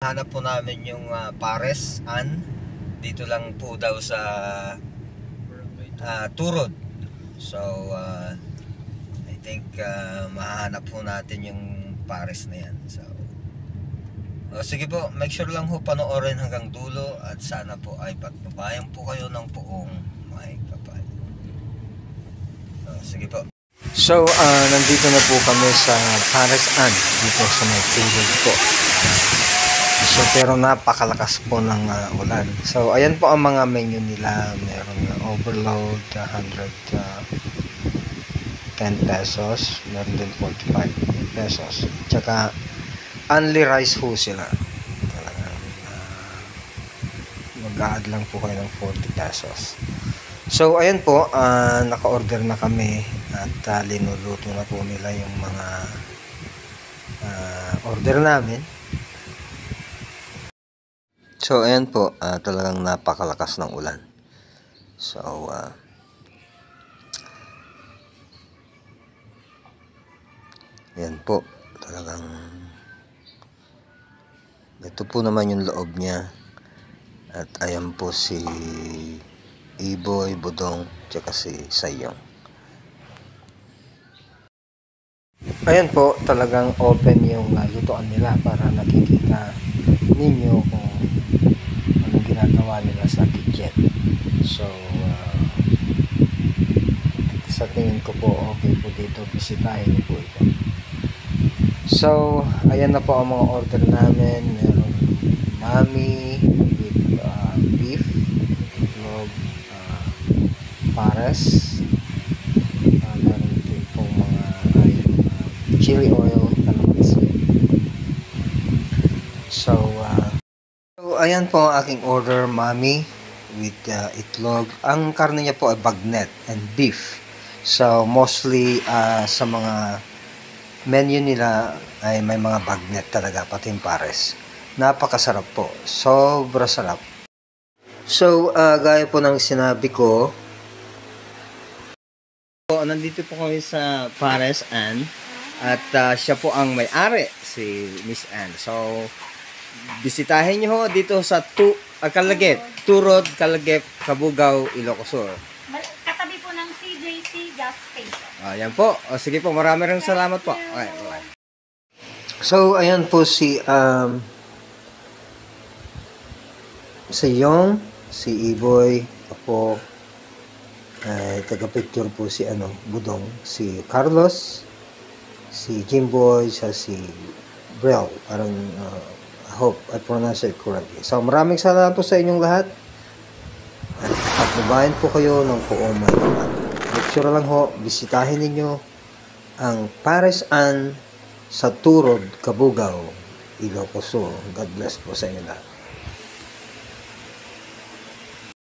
Hanap po namin yung Pares An. Dito lang po daw sa Turod. So I think mahanap po natin yung Pares na yan. So sige po, make sure lang po panoorin hanggang dulo at sana po ay pagbabayan po kayo ng poong may kapal. Sige po. So nandito na po kami sa Pares An, dito sa may Turod po. So pero napakalakas po ng ulan. So ayan po ang mga menu nila. Merong overload 110 pesos, meron din 45 pesos. Tsaka only rice ho sila. Talagang mag-a-add lang po kayo ng 40 pesos. So ayan po, naka-order na kami at linuluto na po nila yung mga order namin. So ayan po, talagang napakalakas ng ulan. So ayan po, talagang ito po naman yung loob niya. At ayan po si Iboy, Budong, tsaka si Sayong. Ayan po, talagang open yung lutoan nila para nakikita ninyo kung anong ginagawa nila sa kitchen. So sa tingin ko po okay po dito, bisitahin niyo po ito. So ayan na po ang mga order namin. Meron mami with beef, itlog, pares, meron din pong mga chili oil, kalamansi. So ayan po ang aking order, mami with itlog. Ang karne niya po ay bagnet and beef. So mostly sa mga menu nila ay may mga bagnet talaga, pati yung pares. Napakasarap po, sobra sarap. So gaya po ng sinabi ko, nandito po kami sa Pares An at siya po ang may-ari, si Miss Ann. So bisitahin niyo ho dito sa Calaguet, Turod, Calaguet, Cabugao, Ilocos Sur. Katabi po ng CJC gas station. Ayan po. Sige po, maraming salamat po. Okay, bye. So ayan po si Yong, si Iboy, ako, taga-picture po si Budong, si Carlos, si Jimboy, si Brel. Parang I hope I pronounce it correctly. So maraming salamat po sa inyong lahat. At babayan po kayo ng poong may kapal. Make sure lang ho, bisitahin ninyo ang Pares An sa Turod, Cabugao, Ilocos Sur. God bless po sa inyo lahat.